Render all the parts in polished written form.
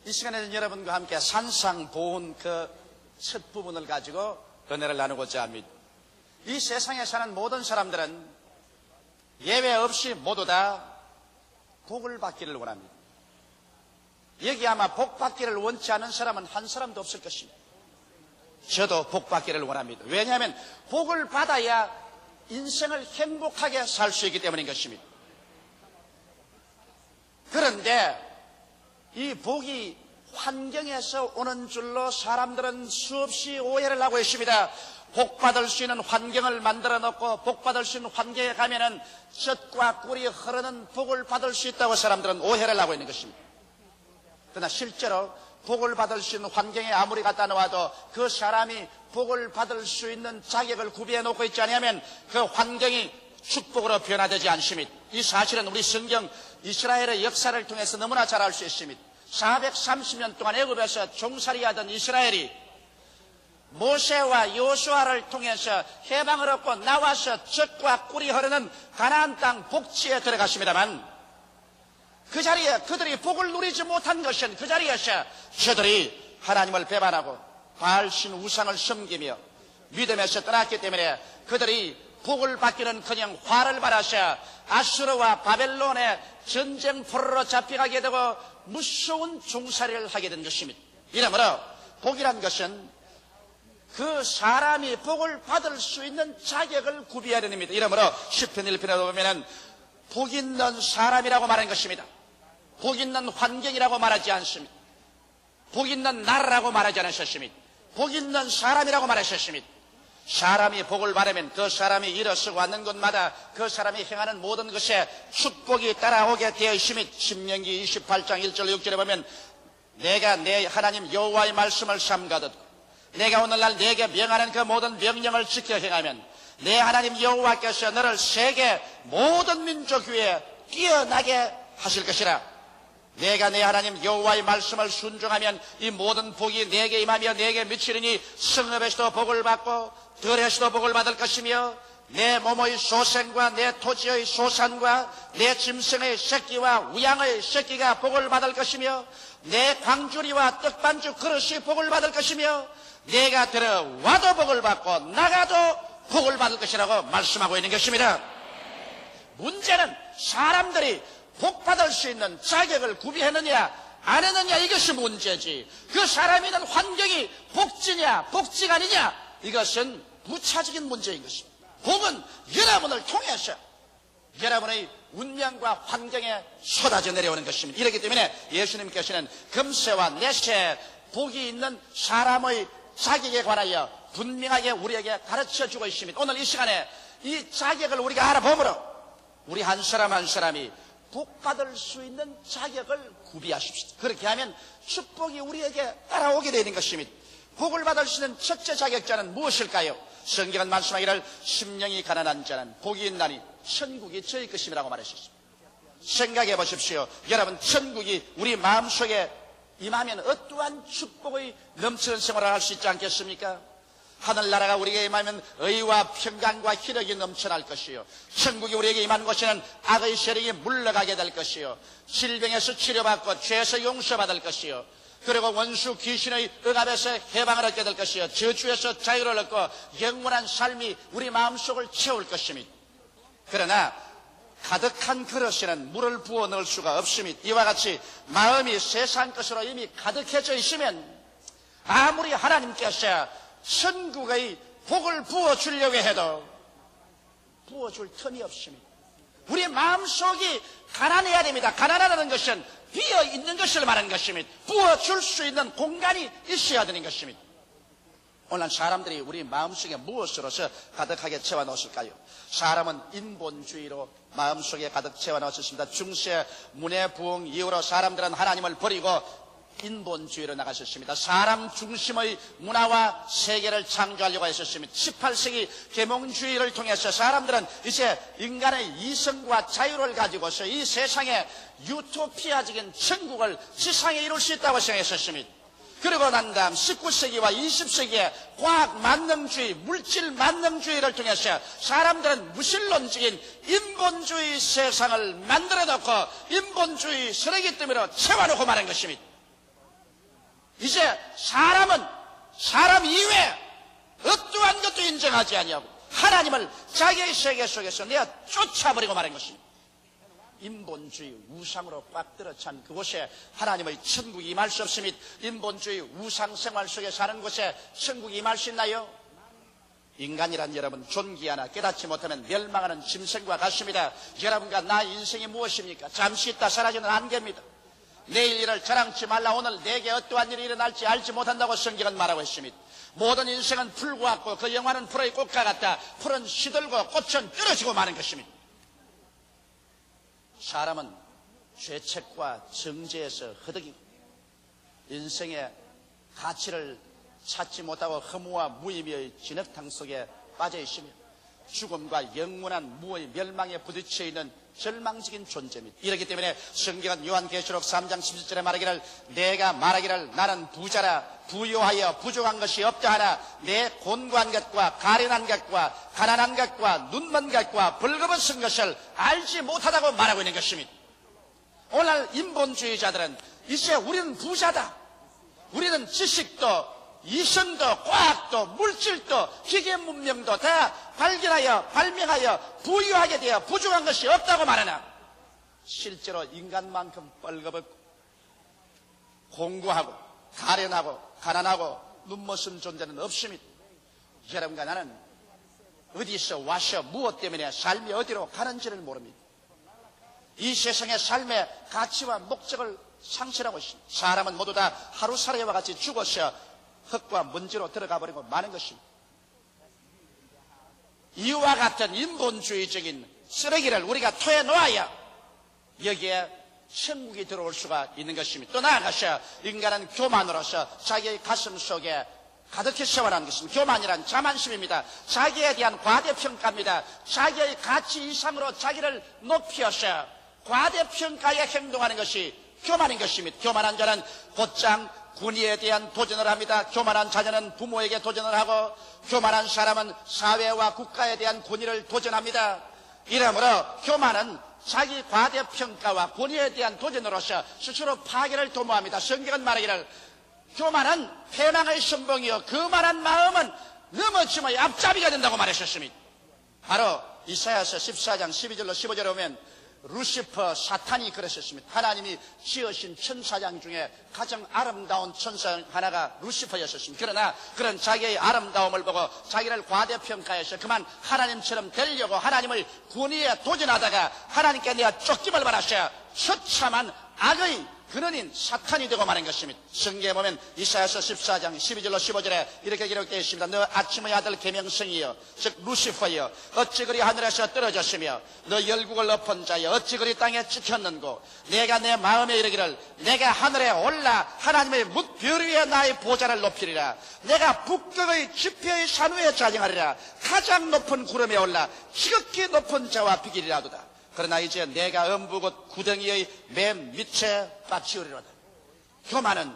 이 시간에는 여러분과 함께 산상보훈 그 첫 부분을 가지고 은혜를 나누고자 합니다. 이 세상에 사는 모든 사람들은 예외 없이 모두 다 복을 받기를 원합니다. 여기 아마 복 받기를 원치 않은 사람은 한 사람도 없을 것입니다. 저도 복 받기를 원합니다. 왜냐하면 복을 받아야 인생을 행복하게 살 수 있기 때문인 것입니다. 그런데 이 복이 환경에서 오는 줄로 사람들은 수없이 오해를 하고 있습니다. 복 받을 수 있는 환경을 만들어 놓고 복 받을 수 있는 환경에 가면은 젖과 꿀이 흐르는 복을 받을 수 있다고 사람들은 오해를 하고 있는 것입니다. 그러나 실제로 복을 받을 수 있는 환경에 아무리 갖다 놓아도 그 사람이 복을 받을 수 있는 자격을 구비해 놓고 있지 않으면 그 환경이 축복으로 변화되지 않습니다. 이 사실은 우리 성경 이스라엘의 역사를 통해서 너무나 잘 알 수 있습니다. 430년 동안 애굽에서 종살이하던 이스라엘이 모세와 여호수아를 통해서 해방을 얻고 나와서 젖과 꿀이 흐르는 가나안 땅 복지에 들어갔습니다만 그 자리에 그들이 복을 누리지 못한 것은 그 자리에서 저들이 하나님을 배반하고 바알신 우상을 섬기며 믿음에서 떠났기 때문에 그들이 복을 받기는커녕 화를 받아서 아수르와 바벨론의 전쟁 포로로 잡혀가게 되고 무서운 종살이를 하게 된 것입니다. 이러므로 복이란 것은 그 사람이 복을 받을 수 있는 자격을 구비해야 됩니다. 이러므로 시편 1편에 보면 복 있는 사람이라고 말하는 것입니다. 복 있는 환경이라고 말하지 않습니다. 복 있는 나라라고 말하지 않으셨습니다. 복 있는 사람이라고 말하셨습니다. 사람이 복을 받으면 그 사람이 일어서고 왔는 곳마다 그 사람이 행하는 모든 것에 축복이 따라오게 되어 있으며 신명기 28장 1절 6절에 보면 내가 내 하나님 여호와의 말씀을 삼가듣고 내가 오늘날 내게 명하는 그 모든 명령을 지켜 행하면 내 하나님 여호와께서 너를 세계 모든 민족 위에 뛰어나게 하실 것이라. 내가 내 하나님 여호와의 말씀을 순종하면 이 모든 복이 내게 임하며 내게 미치리니 성읍에서도 복을 받고 들에서도 복을 받을 것이며 내 몸의 소생과 내 토지의 소산과 내 짐승의 새끼와 우양의 새끼가 복을 받을 것이며 내 광주리와 떡반죽 그릇이 복을 받을 것이며 내가 들어와도 복을 받고 나가도 복을 받을 것이라고 말씀하고 있는 것입니다. 문제는 사람들이 복 받을 수 있는 자격을 구비했느냐 안 했느냐 이것이 문제지, 그 사람이 있는 환경이 복지냐 복지가 아니냐 이것은 부차적인 문제인 것입니다. 복은 여러분을 통해서 여러분의 운명과 환경에 쏟아져 내려오는 것입니다. 이렇기 때문에 예수님께서는 금세와 내세 복이 있는 사람의 자격에 관하여 분명하게 우리에게 가르쳐주고 있습니다. 오늘 이 시간에 이 자격을 우리가 알아보므로 우리 한 사람 한 사람이 복 받을 수 있는 자격을 구비하십시오. 그렇게 하면 축복이 우리에게 따라오게 되는 것입니다. 복을 받을 수 있는 첫째 자격자는 무엇일까요? 성경은 말씀하기를 심령이 가난한 자는 복이 있나니 천국이 저희 것임이라고 말하셨습니다. 생각해 보십시오. 여러분, 천국이 우리 마음속에 임하면 어떠한 축복의 넘치는 생활을 할 수 있지 않겠습니까? 하늘나라가 우리에게 임하면 의와 평강과 희력이 넘쳐날 것이요, 천국이 우리에게 임하는 곳에는 악의 세력이 물러가게 될 것이요, 질병에서 치료받고 죄에서 용서받을 것이요, 그리고 원수 귀신의 억압에서 해방을 얻게 될 것이요, 저주에서 자유를 얻고 영원한 삶이 우리 마음속을 채울 것입니다. 그러나 가득한 그릇에는 물을 부어 넣을 수가 없습니다. 이와 같이 마음이 세상 것으로 이미 가득해져 있으면 아무리 하나님께서 천국의 복을 부어주려고 해도 부어줄 틈이 없습니다. 우리 마음속이 가난해야 됩니다. 가난하다는 것은 비어있는 것을 말하는 것입니다. 부어줄 수 있는 공간이 있어야 되는 것입니다. 오늘 사람들이 우리 마음속에 무엇으로서 가득하게 채워넣었을까요? 사람은 인본주의로 마음속에 가득 채워넣었습니다. 중세 문해부흥 이후로 사람들은 하나님을 버리고 인본주의로 나가셨습니다. 사람 중심의 문화와 세계를 창조하려고 했었습니다. 18세기 계몽주의를 통해서 사람들은 이제 인간의 이성과 자유를 가지고서 이 세상에 유토피아적인 천국을 지상에 이룰 수 있다고 생각했었습니다. 그리고 난 다음 19세기와 20세기에 과학 만능주의, 물질 만능주의를 통해서 사람들은 무신론적인 인본주의 세상을 만들어 놓고 인본주의 쓰레기 더미로 채워놓고 말한 것입니다. 이제 사람은 사람 이외에 어떠한 것도 인정하지 아니하고 하나님을 자기의 세계 속에서 내가 쫓아버리고 말한 것입니다. 인본주의 우상으로 꽉 들어찬 그곳에 하나님의 천국이 임할 수 없으며 인본주의 우상생활 속에 사는 곳에 천국이 임할 수 있나요? 인간이란 여러분 존귀 하나 깨닫지 못하면 멸망하는 짐승과 같습니다. 여러분과 나 인생이 무엇입니까? 잠시 있다 사라지는 안개입니다. 내일 일을 자랑치 말라. 오늘 내게 어떠한 일이 일어날지 알지 못한다고 성경은 말하고 있습니다. 모든 인생은 풀과 같고 그 영화는 풀의 꽃과 같다. 풀은 시들고 꽃은 떨어지고 마는 것입니다. 사람은 죄책과 정죄에서 허덕이고 인생의 가치를 찾지 못하고 허무와 무의미의 진흙탕 속에 빠져 있으며 죽음과 영원한 무의 멸망에 부딪혀 있는 절망적인 존재입니다. 이렇기 때문에 성경은 요한계시록 3장 17절에 말하기를 내가 말하기를 나는 부자라 부요하여 부족한 것이 없다 하나 내 곤고한 것과 가련한 것과 가난한 것과 눈먼 것과 벌거벗은 것을 알지 못하다고 말하고 있는 것입니다. 오늘 인본주의자들은 이제 우리는 부자다. 우리는 지식도 이성도 과학도 물질도 기계 문명도 다 발견하여 발명하여 부유하게 되어 부족한 것이 없다고 말하나 실제로 인간만큼 뻘거벗고 공고하고 가련하고 가난하고 눈먼 존재는 없습니다. 여러분과 나는 어디서 와서 무엇 때문에 삶이 어디로 가는지를 모릅니다. 이 세상의 삶의 가치와 목적을 상실하고 있습니다. 사람은 모두 다 하루살이와 같이 죽어서 흙과 먼지로 들어가 버리고 마는 것입니다. 이와 같은 인본주의적인 쓰레기를 우리가 토해 놓아야 여기에 천국이 들어올 수가 있는 것입니다. 또 나아가서 인간은 교만으로서 자기의 가슴 속에 가득히 세워나는 것입니다. 교만이란 자만심입니다. 자기에 대한 과대평가입니다. 자기의 가치 이상으로 자기를 높여서 과대평가에 행동하는 것이 교만인 것입니다. 교만한 자는 곧장 군의에 대한 도전을 합니다. 교만한 자녀는 부모에게 도전을 하고 교만한 사람은 사회와 국가에 대한 권위를 도전합니다. 이러므로 교만은 자기 과대평가와 권위에 대한 도전으로서 스스로 파괴를 도모합니다. 성경은 말하기를 교만은 패망의 선봉이요 거만한 마음은 넘어짐의 앞잡이가 된다고 말하셨습니다. 바로 이사야서 14장 12절로 15절에 보면 루시퍼 사탄이 그러셨습니다. 하나님이 지으신 천사장 중에 가장 아름다운 천사 하나가 루시퍼였었습니다. 그러나 그런 자기의 아름다움을 보고 자기를 과대평가해서 그만 하나님처럼 되려고 하나님의 권위에 도전하다가 하나님께 내가 쫓김을 받았어야 처참한 악의 근원인 사탄이 되고 마는 것입니다. 성경에 보면 이사야서 14장 12절로 15절에 이렇게 기록되어 있습니다. 너 아침의 아들 계명성이여 즉 루시퍼여 어찌 그리 하늘에서 떨어졌으며 너 열국을 엎은 자여 어찌 그리 땅에 찍혔는고 내가 내 마음에 이르기를 내가 하늘에 올라 하나님의 뭇별 위에 나의 보좌를 높이리라. 내가 북극의 지표의 산 위에 자정하리라. 가장 높은 구름에 올라 지극히 높은 자와 비기리라도다. 그러나 이제 내가 엄부곧 구덩이의 맨 밑에 빠치우리로다. 교만은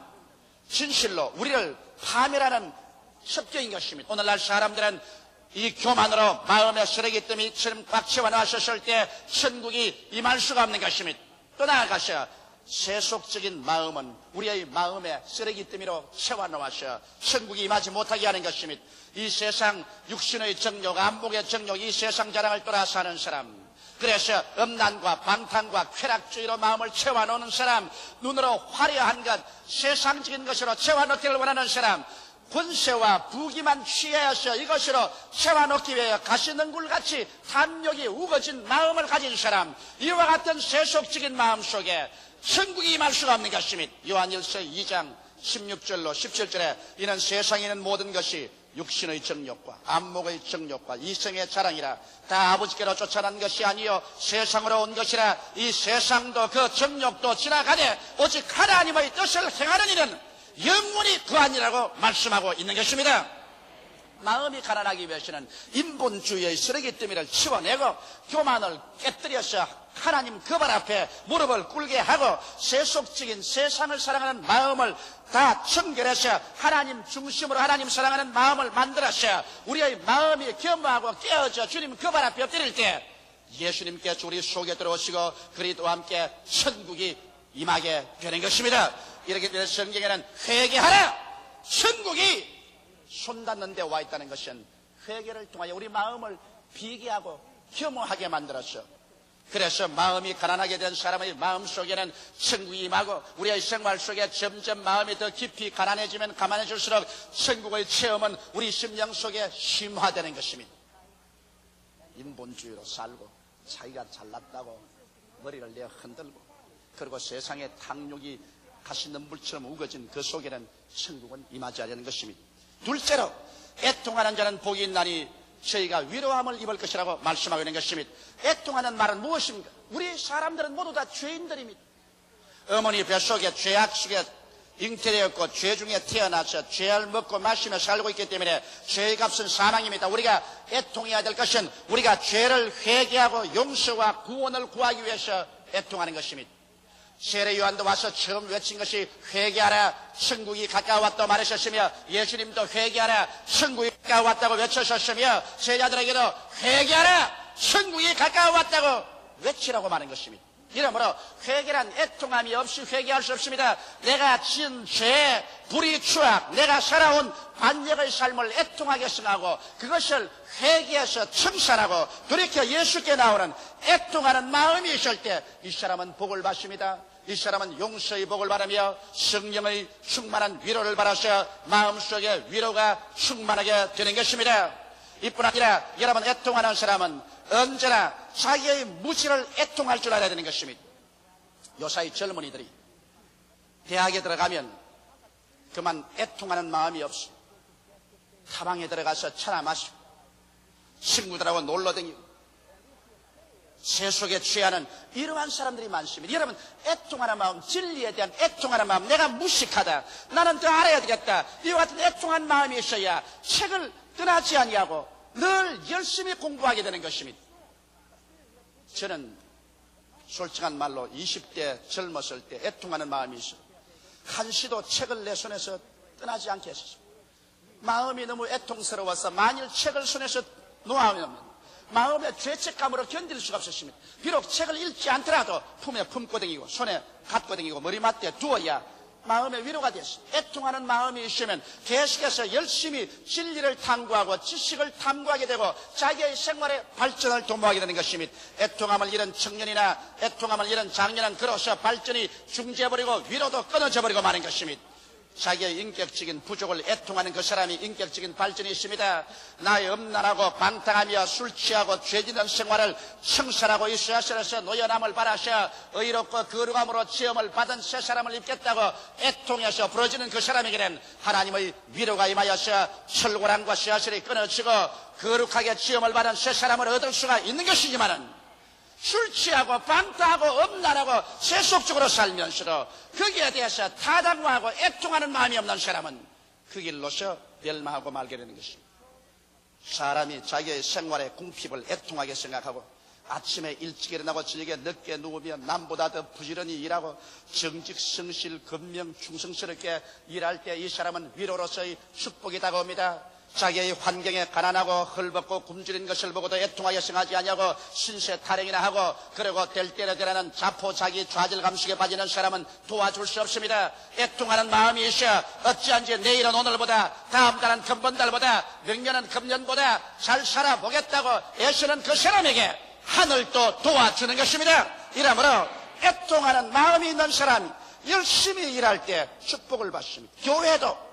진실로 우리를 파멸하는 습격인 것입니다. 오늘날 사람들은 이 교만으로 마음의 쓰레기더미 처럼 꽉 채워놨었을 때 천국이 임할 수가 없는 것입니다. 또 나아가서 세속적인 마음은 우리의 마음의 쓰레기더미로 채워놓아서 천국이 임하지 못하게 하는 것입니다. 이 세상 육신의 정욕, 안목의 정욕, 이 세상 자랑을 따라 사는 사람, 그래서 음란과 방탕과 쾌락주의로 마음을 채워놓는 사람, 눈으로 화려한 것, 세상적인 것으로 채워놓기를 원하는 사람, 권세와 부귀만 취해서 이것으로 채워놓기 위해 가시능굴같이 탐욕이 우거진 마음을 가진 사람, 이와 같은 세속적인 마음 속에 천국이 임할 수가 없는 것입니다. 요한일서 2장 16절로 17절에 이는 세상에 있는 모든 것이 육신의 정욕과 안목의 정욕과 이성의 자랑이라 다 아버지께로 쫓아난 것이 아니요 세상으로 온 것이라. 이 세상도 그 정욕도 지나가되 오직 하나님의 뜻을 행하는 이는 영원히 그아니라고 말씀하고 있는 것입니다. 마음이 가난하기 위해서는 인본주의의 쓰레기더미를 치워내고 교만을 깨뜨려서 하나님 그 발 앞에 무릎을 꿇게 하고 세속적인 세상을 사랑하는 마음을 다 청결해서 하나님 중심으로 하나님 사랑하는 마음을 만들어서 우리의 마음이 겸허하고 깨어져 주님 그 발 앞에 엎드릴 때 예수님께서 우리 속에 들어오시고 그리스도와 함께 천국이 임하게 되는 것입니다. 이렇게 되어 성경에는 회개하라! 천국이 손 닿는 데 와 있다는 것은 회개를 통하여 우리 마음을 비게하고 겸허하게 만들었어. 그래서 마음이 가난하게 된 사람의 마음 속에는 천국이 임하고 우리의 생활 속에 점점 마음이 더 깊이 가난해지면 가난해질수록 천국의 체험은 우리 심령 속에 심화되는 것입니다. 인본주의로 살고 자기가 잘났다고 머리를 내어 흔들고 그리고 세상의 탕욕이 가시는 물처럼 우거진 그 속에는 천국은 임하지 않는 것입니다. 둘째로 애통하는 자는 복이 있나니 저희가 위로함을 입을 것이라고 말씀하고 있는 것입니다. 애통하는 말은 무엇입니까? 우리 사람들은 모두 다 죄인들입니다. 어머니 뱃속에 죄악 속에 잉태되었고 죄 중에 태어나서 죄를 먹고 마시며 살고 있기 때문에 죄의 값은 사망입니다. 우리가 애통해야 될 것은 우리가 죄를 회개하고 용서와 구원을 구하기 위해서 애통하는 것입니다. 세례 요한도 와서 처음 외친 것이 회개하라 천국이 가까웠다고 말하셨으며 예수님도 회개하라 천국이 가까웠다고 외치셨으며 제자들에게도 회개하라 천국이 가까웠다고 외치라고 말한 것입니다. 이러므로 회개란 애통함이 없이 회개할 수 없습니다. 내가 지은 죄, 불의 추악, 내가 살아온 반역의 삶을 애통하게 생각하고 그것을 회개해서 청산하고 돌이켜 예수께 나오는 애통하는 마음이 있을 때 이 사람은 복을 받습니다. 이 사람은 용서의 복을 바라며 성령의 충만한 위로를 받아서 마음속에 위로가 충만하게 되는 것입니다. 이뿐 아니라 여러분 애통하는 사람은 언제나 자기의 무지를 애통할 줄 알아야 되는 것입니다. 요사이 젊은이들이 대학에 들어가면 그만 애통하는 마음이 없어 타방에 들어가서 차나 마시고 친구들하고 놀러다니고 세속에 취하는 이러한 사람들이 많습니다. 여러분 애통하는 마음, 진리에 대한 애통하는 마음, 내가 무식하다, 나는 더 알아야 되겠다, 이와 같은 애통한 마음이 있어야 책을 떠나지 아니하고 늘 열심히 공부하게 되는 것입니다. 저는 솔직한 말로 20대 젊었을 때 애통하는 마음이 있어요. 한시도 책을 내 손에서 떠나지 않게 했었어요. 마음이 너무 애통스러워서 만일 책을 손에서 놓아오면 마음의 죄책감으로 견딜 수가 없었습니다. 비록 책을 읽지 않더라도 품에 품고 다니고 손에 갖고 다니고 머리맡에 두어야 마음의 위로가 됐어요. 애통하는 마음이 있으면 계속해서 열심히 진리를 탐구하고 지식을 탐구하게 되고 자기의 생활의 발전을 도모하게 되는 것입니다. 애통함을 잃은 청년이나 애통함을 잃은 장년은 그로서 발전이 중지해버리고 위로도 끊어져 버리고 마는 것입니다. 자기의 인격적인 부족을 애통하는 그 사람이 인격적인 발전이 있습니다. 나의 음란하고 방탕하며 술 취하고 죄짓는 생활을 청산하고 있어야 서로서 노연함을 바라셔 의롭고 거룩함으로 지음을 받은 새 사람을 입겠다고 애통해서 부러지는 그 사람에게는 하나님의 위로가 임하여서 철고랑과 쇠사슬이 끊어지고 거룩하게 지음을 받은 새 사람을 얻을 수가 있는 것이지만은 술 취하고 방탕하고 음란하고 세속적으로 살면서도 거기에 대해서 타당화하고 애통하는 마음이 없는 사람은 그 길로서 멸망하고 말게 되는 것입니다. 사람이 자기의 생활의 궁핍을 애통하게 생각하고 아침에 일찍 일어나고 저녁에 늦게 누우면 남보다 더 부지런히 일하고 정직, 성실, 근명, 충성스럽게 일할 때 이 사람은 위로로서의 축복이 다가옵니다. 자기의 환경에 가난하고 헐벗고 굶주린 것을 보고도 애통하여 생각하지 아니하고 신세 타령이나 하고 그리고 될 때로 되라는 자포자기 좌절감 속에 빠지는 사람은 도와줄 수 없습니다. 애통하는 마음이 있어 어찌한지 내일은 오늘보다 다음 달은 금번달보다 명년은 금년보다 잘 살아보겠다고 애쓰는 그 사람에게 하늘도 도와주는 것입니다. 이러므로 애통하는 마음이 있는 사람이 열심히 일할 때 축복을 받습니다. 교회도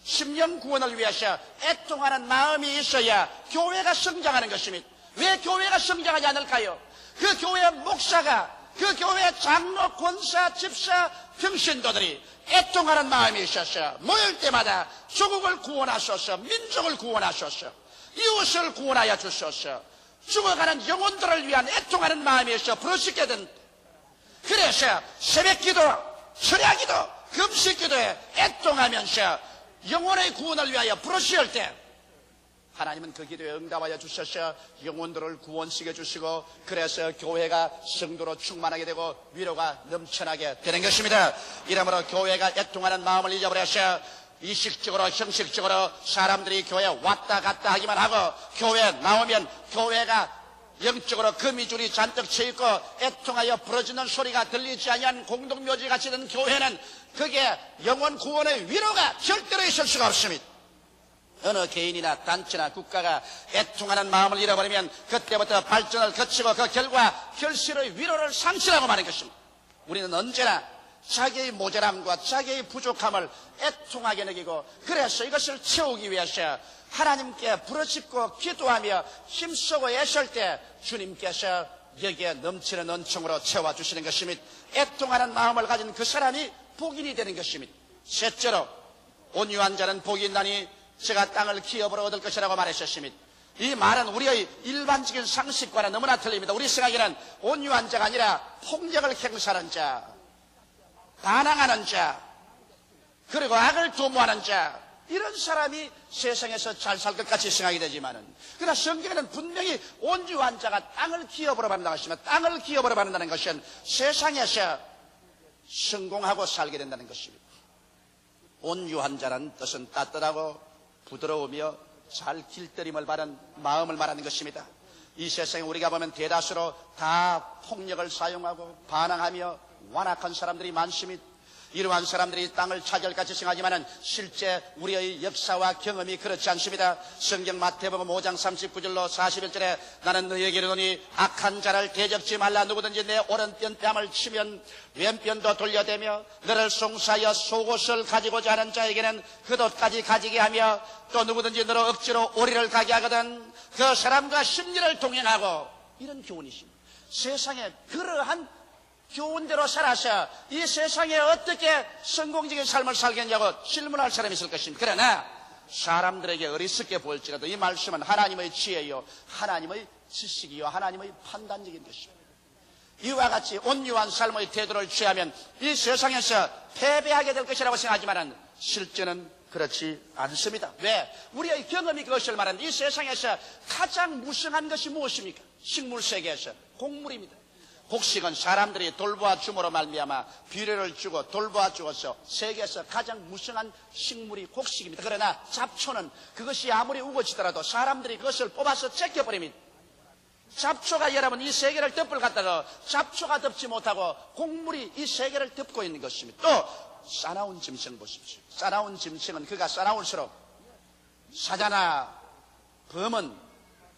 심령 구원을 위해서 애통하는 마음이 있어야 교회가 성장하는 것입니다. 왜 교회가 성장하지 않을까요? 그 교회 목사가, 그 교회 장로, 권사, 집사, 평신도들이 애통하는 마음이 있어서 모일 때마다 조국을 구원하소서, 민족을 구원하소서, 이웃을 구원하여 주소서, 죽어가는 영혼들을 위한 애통하는 마음이 있어 부르짖게 된. 그래서 새벽기도, 철야기도, 금식기도에 애통하면서 영혼의 구원을 위하여 부르실 때 하나님은 그 기도에 응답하여 주셔서 영혼들을 구원시켜 주시고 그래서 교회가 성도로 충만하게 되고 위로가 넘쳐나게 되는 것입니다. 이러므로 교회가 애통하는 마음을 잊어버려서 이식적으로 형식적으로 사람들이 교회에 왔다 갔다 하기만 하고 교회에 나오면 교회가 영적으로 거미줄이 잔뜩 쳐있고 애통하여 부러지는 소리가 들리지 아니한 공동묘지같이 된 교회는 그게 영혼 구원의 위로가 절대로 있을 수가 없습니다. 어느 개인이나 단체나 국가가 애통하는 마음을 잃어버리면 그때부터 발전을 거치고 그 결과 결실의 위로를 상실하고 마는 것입니다. 우리는 언제나 자기의 모자람과 자기의 부족함을 애통하게 느끼고 그래서 이것을 채우기 위해서 하나님께 부르짖고 기도하며 힘쓰고 애쓸 때 주님께서 여기에 넘치는 은총으로 채워주시는 것입니다. 애통하는 마음을 가진 그 사람이 복인이 되는 것입니다. 셋째로 온유한 자는 복이 있나니 제가 땅을 기업으로 얻을 것이라고 말했었습니다. 이 말은 우리의 일반적인 상식과는 너무나 틀립니다. 우리 생각에는 온유한 자가 아니라 폭력을 행사하는 자, 반항하는 자, 그리고 악을 도모하는 자, 이런 사람이 세상에서 잘 살 것 같이 생각이 되지만은, 그러나 성경에는 분명히 온유한 자가 땅을 기업으로 받는다고 하시면, 땅을 기업으로 받는다는 것은 세상에서 성공하고 살게 된다는 것입니다. 온유한 자라는 뜻은 따뜻하고 부드러우며 잘 길들임을 바른 마음을 말하는 것입니다. 이 세상에 우리가 보면 대다수로 다 폭력을 사용하고 반항하며 완악한 사람들이 많습니다. 이러한 사람들이 땅을 차지할 같이 생각하지만 실제 우리의 역사와 경험이 그렇지 않습니다. 성경 마태복음 5장 39절로 41절에 나는 너희에게 이르노니 악한 자를 대적지 말라. 누구든지 내 오른편 뺨을 치면 왼편도 돌려대며 너를 송사하여 속옷을 가지고자 하는 자에게는 겉옷까지 가지게 하며 또 누구든지 너로 억지로 오리를 가게 하거든 그 사람과 심리를 동행하고, 이런 교훈이십니다. 세상에 그러한 교훈대로 살아서 이 세상에 어떻게 성공적인 삶을 살겠냐고 질문할 사람이 있을 것입니다. 그러나 사람들에게 어리석게 보일지라도 이 말씀은 하나님의 지혜요, 하나님의 지식이요, 하나님의 판단적인 것입니다. 이와 같이 온유한 삶의 태도를 취하면 이 세상에서 패배하게 될 것이라고 생각하지만 실제는 그렇지 않습니다. 왜? 우리의 경험이 그것을 말하는데, 이 세상에서 가장 무성한 것이 무엇입니까? 식물 세계에서 곡물입니다. 곡식은 사람들이 돌보아 줌으로 말미암아 비료를 주고 돌보아 주어서 세계에서 가장 무성한 식물이 곡식입니다. 그러나 잡초는 그것이 아무리 우거지더라도 사람들이 그것을 뽑아서 제껴버립니다. 잡초가 여러분 이 세계를 덮을 갖다가 잡초가 덮지 못하고 곡물이 이 세계를 덮고 있는 것입니다. 또 싸나운 짐승 보십시오. 싸나운 짐승은 그가 싸나울수록 사자나 범은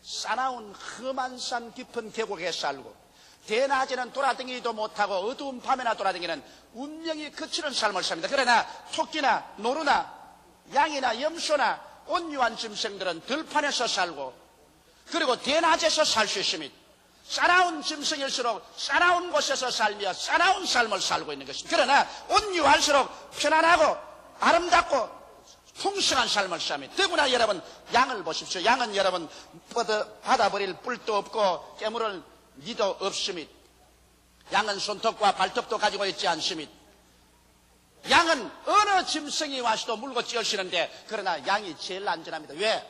싸나운 험한 산 깊은 계곡에 살고 대낮에는 돌아다니지도 못하고 어두운 밤에나 돌아다니는 운명이 거치는 삶을 삽니다. 그러나 토끼나 노루나 양이나 염소나 온유한 짐승들은 들판에서 살고 그리고 대낮에서 살 수 있습니다. 싸나운 짐승일수록 싸나운 곳에서 살며 싸나운 삶을 살고 있는 것입니다. 그러나 온유할수록 편안하고 아름답고 풍성한 삶을 삽니다. 더구나 여러분 양을 보십시오. 양은 여러분 받아버릴 뿔도 없고 깨물을 니도 없습니다. 양은 손톱과 발톱도 가지고 있지 않습니다. 양은 어느 짐승이 와서도 물고 찌어시는데, 그러나 양이 제일 안전합니다. 왜?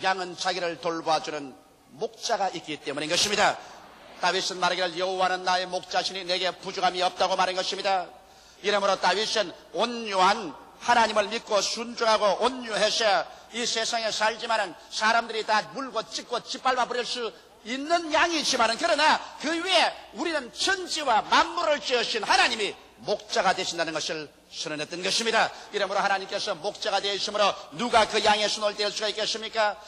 양은 자기를 돌봐주는 목자가 있기 때문인 것입니다. 다윗은 말하기를 여호와는 나의 목자시니 내게 부족함이 없다고 말한 것입니다. 이러므로 다윗은 온유한 하나님을 믿고 순종하고 온유해서 이 세상에 살지만은 사람들이 다 물고 찢고 짓밟아 버릴 수 있는 양이지만은, 그러나 그 위에 우리는 천지와 만물을 지으신 하나님이 목자가 되신다는 것을 선언했던 것입니다. 이러므로 하나님께서 목자가 되었으므로 누가 그 양의 손을 뗄 수가 있겠습니까?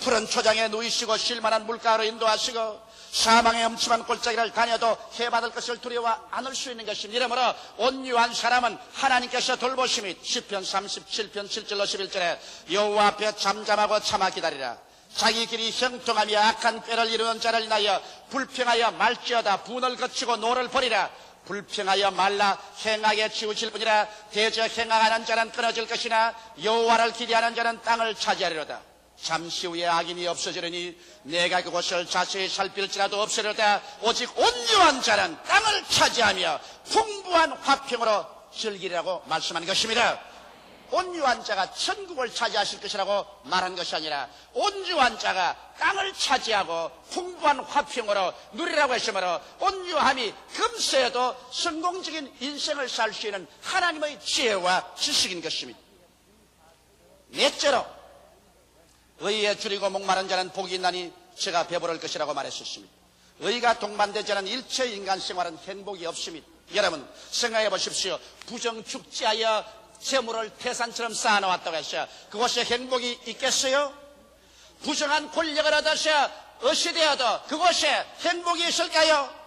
푸른 초장에 누이시고 쉴만한 물가로 인도하시고 사망의 엄침한 골짜기를 다녀도 해받을 것을 두려워 않을 수 있는 것입니다. 이러므로 온유한 사람은 하나님께서 돌보심이 시편 37편 7절로 11절에 여호와 앞에 잠잠하고 참아 기다리라. 자기 길이 형통하며 악한 꾀를 이루는 자를 인하여 불평하여 말지어다. 분을 거치고 노를 버리라. 불평하여 말라 행하게 치우칠 뿐이라. 대저 행하는 자는 끊어질 것이나 여호와를 기대하는 자는 땅을 차지하리로다. 잠시 후에 악인이 없어지려니 내가 그곳을 자세히 살필지라도 없으리로다. 오직 온유한 자는 땅을 차지하며 풍부한 화평으로 즐기라고 말씀한 것입니다. 온유한 자가 천국을 차지하실 것이라고 말한 것이 아니라 온유한 자가 땅을 차지하고 풍부한 화평으로 누리라고 했으므로 온유함이 금세에도 성공적인 인생을 살 수 있는 하나님의 지혜와 지식인 것입니다. 넷째로 의에 줄이고 목마른 자는 복이 있나니 제가 배부를 것이라고 말했었습니다. 의가 동반되지 않은 일체 인간 생활은 행복이 없습니다. 여러분 생각해 보십시오. 부정축지하여 재물을 태산처럼 쌓아놓았다고 했어요. 그것이 행복이 있겠어요? 부정한 권력을 얻어서 어시되어도 그것에 행복이 있을까요?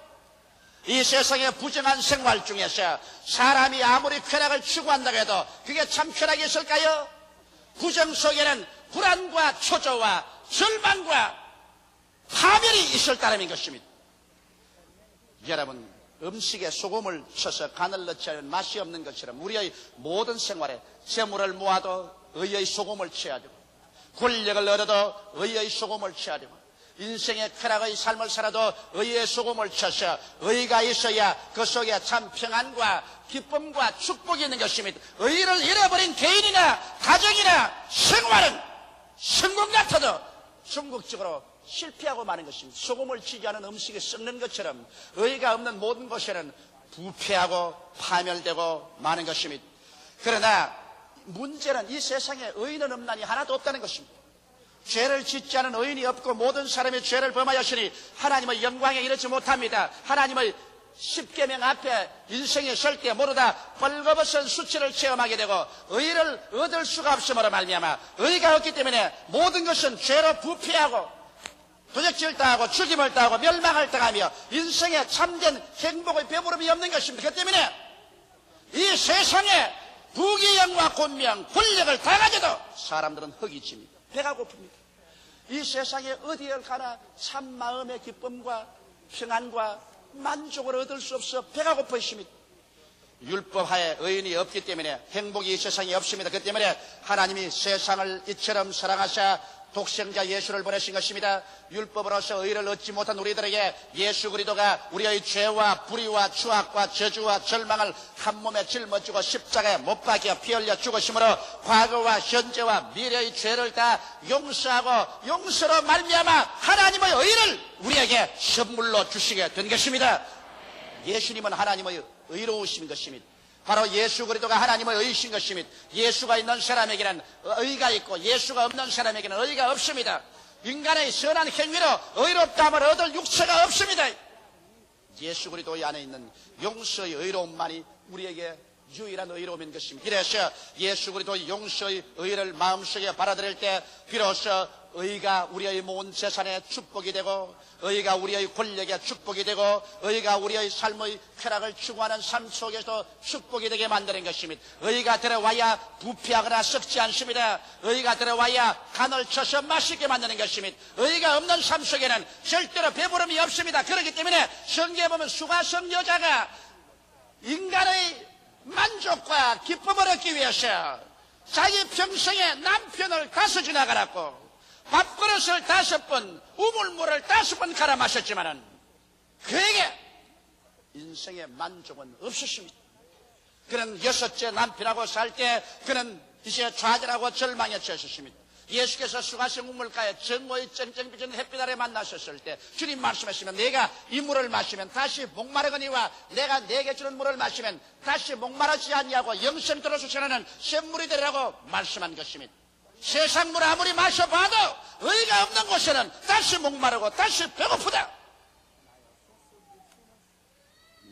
이 세상의 부정한 생활 중에서 사람이 아무리 쾌락을 추구한다고 해도 그게 참 쾌락이 있을까요? 부정 속에는 불안과 초조와 절망과 파멸이 있을 따름인 것입니다. 여러분 음식에 소금을 쳐서 간을 넣지 않으면 맛이 없는 것처럼 우리의 모든 생활에 재물을 모아도 의의 소금을 쳐야 되고 권력을 얻어도 의의 소금을 쳐야 되고 인생의 쾌락의 삶을 살아도 의의 소금을 쳐서 의가 있어야 그 속에 참 평안과 기쁨과 축복이 있는 것입니다. 의를 잃어버린 개인이나 가정이나 생활은 성공 같아도 궁극적으로 실패하고 마는 것입니다. 소금을 치지 않은 음식이 썩는 것처럼 의가 없는 모든 것에는 부패하고 파멸되고 마는 것입니다. 그러나 문제는 이 세상에 의인은 없나니 하나도 없다는 것입니다. 죄를 짓지 않은 의인이 없고 모든 사람이 죄를 범하였으니 하나님의 영광에 이르지 못합니다. 하나님의 십계명 앞에 인생에 설 때 모두 다 벌거벗은 수치를 체험하게 되고 의를 얻을 수가 없음으로 말미암아 의가 없기 때문에 모든 것은 죄로 부패하고 도적질 당하고 죽임을 당하고 멸망을 당하며 인생에 참된 행복의 배부름이 없는 것입니다. 그 때문에 이 세상에 부귀영화 권명 권력을 다 가져도 사람들은 흙이 집니다. 배가 고픕니다. 이 세상에 어디에 가나 참 마음의 기쁨과 평안과 만족을 얻을 수 없어 배가 고파 있습니다. 율법하에 의인이 없기 때문에 행복이 이 세상에 없습니다. 그 때문에 하나님이 세상을 이처럼 사랑하사 독생자 예수를 보내신 것입니다. 율법으로서 의를 얻지 못한 우리들에게 예수 그리스도가 우리의 죄와 불의와 추악과 저주와 절망을 한 몸에 짊어지고 십자가에 못 박혀 피 흘려 죽으심으로 과거와 현재와 미래의 죄를 다 용서하고 용서로 말미암아 하나님의 의를 우리에게 선물로 주시게 된 것입니다. 예수님은 하나님의 의로우신 것입니다. 바로 예수 그리스도가 하나님의 의이신 것입니다. 예수가 있는 사람에게는 의가 있고 예수가 없는 사람에게는 의가 없습니다. 인간의 선한 행위로 의롭다함을 얻을 육체가 없습니다. 예수 그리스도 안에 있는 용서의 의로움만이 우리에게 유일한 의로움인 것입니다. 그래서 예수 그리스도의 용서의 의를 마음속에 받아들일 때 비로소 의가 우리의 모든 재산의 축복이 되고 의가 우리의 권력의 축복이 되고 의가 우리의 삶의 쾌락을 추구하는 삶 속에서 축복이 되게 만드는 것입니다. 의가 들어와야 부패하거나 썩지 않습니다. 의가 들어와야 간을 쳐서 맛있게 만드는 것입니다. 의가 없는 삶 속에는 절대로 배부름이 없습니다. 그렇기 때문에 성경에 보면 수가성 여자가 인간의 만족과 기쁨을 얻기 위해서 자기 평생에 남편을 5번 갈았고 밥그릇을 5번, 우물물을 5번 갈아 마셨지만은 그에게 인생의 만족은 없었습니다. 그는 6째 남편하고 살 때 그는 이제 좌절하고 절망에 처했습니다. 예수께서 수가성 우물가에 정오의 쨍쨍비치는 햇빛 아래 만나셨을 때 주님 말씀하시면 내가 이 물을 마시면 다시 목마르거니와 내가 내게 주는 물을 마시면 다시 목마르지 않냐고 영생토록 주시는 샘물이 되라고 말씀한 것입니다. 세상 물 아무리 마셔봐도 의가 없는 곳에는 다시 목마르고 다시 배고프다.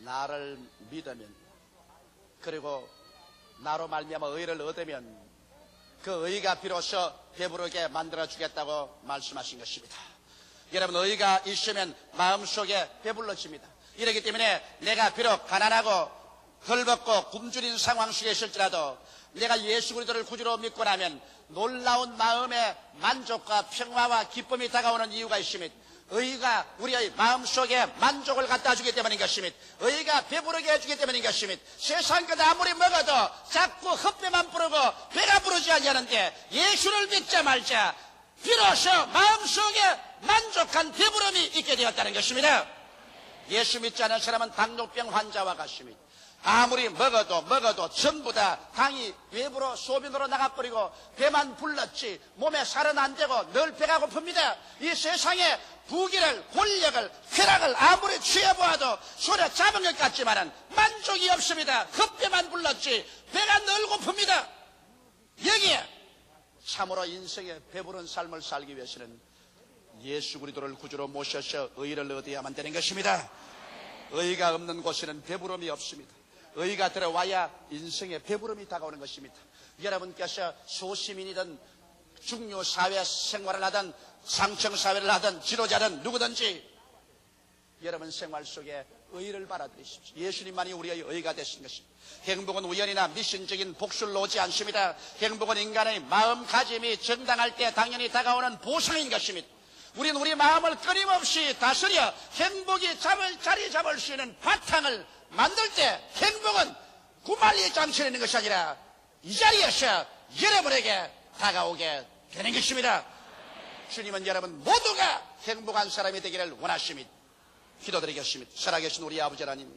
나를 믿으면 그리고 나로 말미암아 의를 얻으면 그 의가 비로소 배부르게 만들어주겠다고 말씀하신 것입니다. 여러분 의가 있으면 마음속에 배불러집니다. 이렇기 때문에 내가 비록 가난하고 헐벗고 굶주린 상황 속에 있을지라도 내가 예수 그리스도를 구주로 믿고 나면 놀라운 마음의 만족과 평화와 기쁨이 다가오는 이유가 있습니다. 의가 우리의 마음속에 만족을 갖다 주기 때문인 것입니다. 의가 배부르게 해주기 때문인 것입니다. 세상 것 아무리 먹어도 자꾸 헛배만 부르고 배가 부르지 않냐는데 예수를 믿자 말자 비로소 마음속에 만족한 배부름이 있게 되었다는 것입니다. 예수 믿지 않은 사람은 당뇨병 환자와 같습니다. 아무리 먹어도 전부 다 당이 외부로 소변으로 나가버리고 배만 불렀지 몸에 살은 안 되고 늘 배가 고픕니다. 이 세상에 부귀를 권력을 쾌락을 아무리 취해보아도 손에 잡은 것 같지만은 만족이 없습니다. 헛배만 불렀지 배가 늘 고픕니다. 여기에 참으로 인생에 배부른 삶을 살기 위해서는 예수 그리스도를 구주로 모셔서 의를 얻어야만 되는 것입니다. 의가 없는 곳에는 배부름이 없습니다. 의가 들어와야 인생의 배부름이 다가오는 것입니다. 여러분께서 소시민이든 중요 사회 생활을 하든 상층 사회를 하든 지도자든 누구든지 여러분 생활 속에 의를 받아들이십시오. 예수님만이 우리의 의가 되신 것입니다. 행복은 우연이나 미신적인 복술로 오지 않습니다. 행복은 인간의 마음가짐이 정당할 때 당연히 다가오는 보상인 것입니다. 우리는 우리 마음을 끊임없이 다스려 행복이 자리 잡을 수 있는 바탕을 만들 때 행복은 구말리에 잠시 있는 것이 아니라 이 자리에서 여러분에게 다가오게 되는 것입니다. 주님은 여러분 모두가 행복한 사람이 되기를 원하십니다. 기도드리겠습니다. 살아계신 우리 아버지 하나님,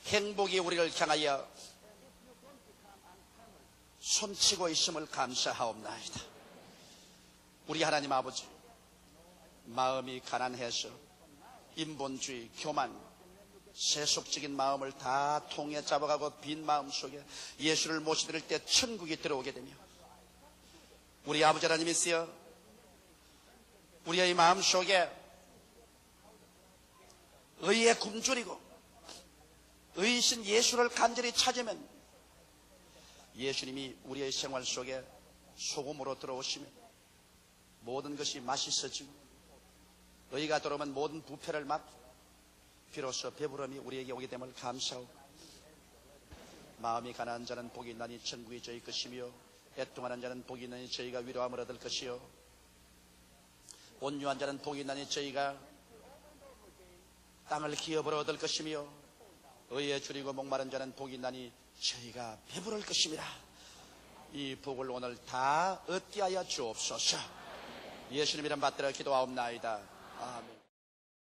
행복이 우리를 향하여 손치고 있음을 감사하옵나이다. 우리 하나님 아버지, 마음이 가난해서 인본주의, 교만, 세속적인 마음을 다 통해 잡아가고 빈 마음 속에 예수를 모시드릴 때 천국이 들어오게 되며 우리 아버지 하나님이시여 우리의 마음 속에 의에 굶주리고 의이신 예수를 간절히 찾으면 예수님이 우리의 생활 속에 소금으로 들어오시면 모든 것이 맛있어지고 의가 들어오면 모든 부패를 막고 비로소 배부름이 우리에게 오게 됨을 감사하고 마음이 가난한 자는 복이 있나니 천국이 저희 것이며 애통하는 자는 복이 있나니 저희가 위로함을 얻을 것이요 온유한 자는 복이 있나니 저희가 땅을 기업으로 얻을 것이며 의에 줄이고 목마른 자는 복이 있나니 저희가 배부를 것입니다. 이 복을 오늘 다 얻게 하여 주옵소서. 예수님 이름 받들어 기도하옵나이다. 아멘.